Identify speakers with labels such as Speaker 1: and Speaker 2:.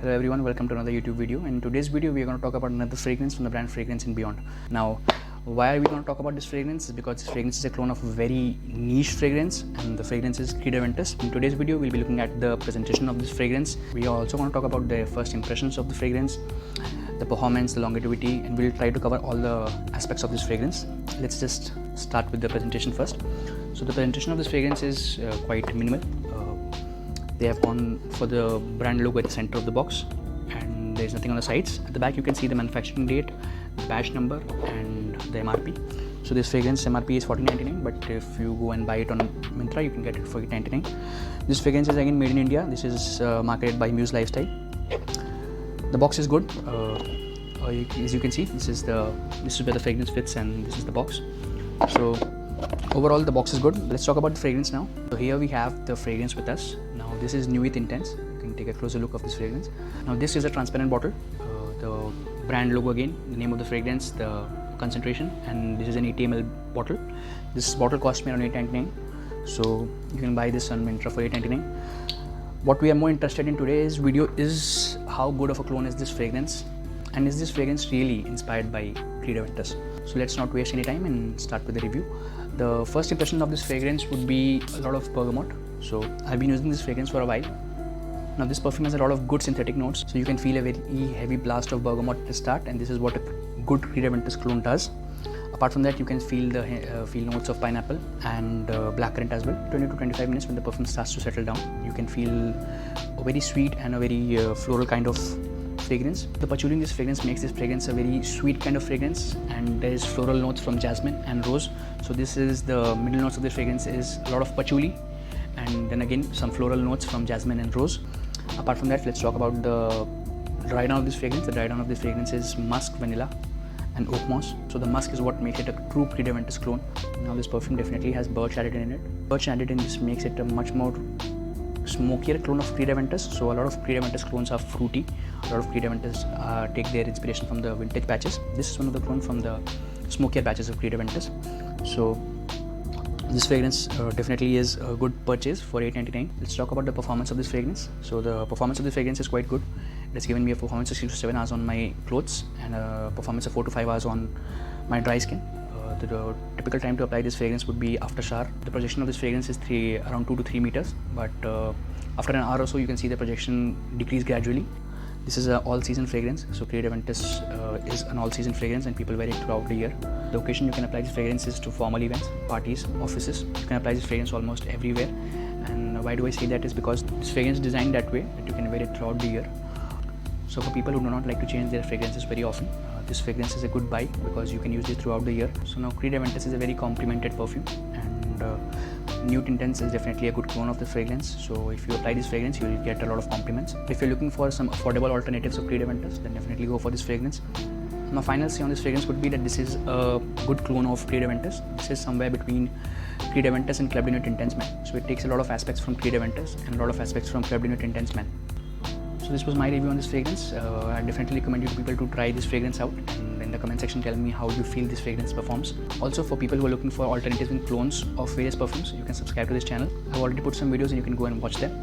Speaker 1: Hello everyone, welcome to another YouTube video. In today's video we are going to talk about another fragrance from the brand Fragrance and Beyond. Now why are we going to talk about this fragrance? Is because this fragrance is a clone of a very niche fragrance, and the fragrance is Creed Aventus. In today's video we'll be looking at the presentation of this fragrance. We are also going to talk about the first impressions of the fragrance, the performance, the longevity, and we'll try to cover all the aspects of this fragrance. Let's just start with the presentation first. So the presentation of this fragrance is quite minimal. They have gone for the brand logo at the center of the box, and there is nothing on the sides. At the back you can see the manufacturing date, the batch number, and the MRP. So this fragrance MRP is $14.99, but if you go and buy it on Myntra you can get it for $8.99. This fragrance is again made in India. This is marketed by Muse Lifestyle. The box is good. As you can see, this is where the fragrance fits, and this is the box. So overall the box is good. Let's talk about the fragrance now. So here we have the fragrance with us. Now this is Nuit Intense. You can take a closer look of this fragrance. Now this is a transparent bottle. The brand logo again, the name of the fragrance, the concentration, and this is an 80 ml bottle. This bottle cost me around $8.99. So you can buy this on Myntra for $8.99. What we are more interested in today's video is how good of a clone is this fragrance, and is this fragrance really inspired by Creed Aventus. So let's not waste any time and start with the review. The first impression of this fragrance would be a lot of bergamot. So I've been using this fragrance for a while. Now this perfume has a lot of good synthetic notes, so you can feel a very heavy blast of bergamot at the start, and this is what a good Creed Aventus clone does. Apart from that, you can feel notes of pineapple and blackcurrant as well. 20 to 25 minutes when the perfume starts to settle down, you can feel a very sweet and a very floral kind of fragrance. The patchouli in this fragrance makes this fragrance a very sweet kind of fragrance, and there is floral notes from jasmine and rose. So this is the middle notes of the fragrance is a lot of patchouli, and then again some floral notes from jasmine and rose. Apart from that, let's talk about the dry down of this fragrance. The dry down of this fragrance is musk, vanilla, and oakmoss. So the musk is what makes it a true Creed Aventus clone. Now this perfume definitely has birch added in it. Birch added in this makes it a much more smokier clone of Creed Aventus. So a lot of Creed Aventus clones are fruity. A lot of Creed Aventus take their inspiration from the vintage batches. This is one of the clones from the smokier batches of Creed Aventus. So this fragrance definitely is a good purchase for $8.99. Let's talk about the performance of this fragrance. So the performance of the fragrance is quite good. It has given me a performance of 6 to 7 hours on my clothes, and a performance of 4 to 5 hours on my dry skin. The typical time to apply this fragrance would be after shower. The projection of this fragrance is around 2 to 3 meters, but after an hour or so you can see the projection decrease gradually. This is an all-season fragrance, so Creed Aventus is an all-season fragrance, and people wear it throughout the year. The occasion you can apply this fragrance is to formal events, parties, offices. You can apply this fragrance almost everywhere. And why do I say that is because this fragrance is designed that way that you can wear it throughout the year. So for people who do not like to change their fragrances very often, this fragrance is a good buy because you can use it throughout the year. So now Creed Aventus is a very complimented perfume, and Nuit Intense is definitely a good clone of the fragrance. So if you apply this fragrance, you will get a lot of compliments. If you're looking for some affordable alternatives of Creed Aventus, then definitely go for this fragrance. My final say on this fragrance would be that this is a good clone of Creed Aventus. This is somewhere between Creed Aventus and Club de Nuit Intense Man. So it takes a lot of aspects from Creed Aventus and a lot of aspects from Club de Nuit Intense Man. So this was my review on this fragrance. I definitely recommend you to people to try this fragrance out, and in the comment section tell me how you feel this fragrance performs. Also, for people who are looking for alternatives and clones of various perfumes, you can subscribe to this channel. I've already put some videos and you can go and watch them.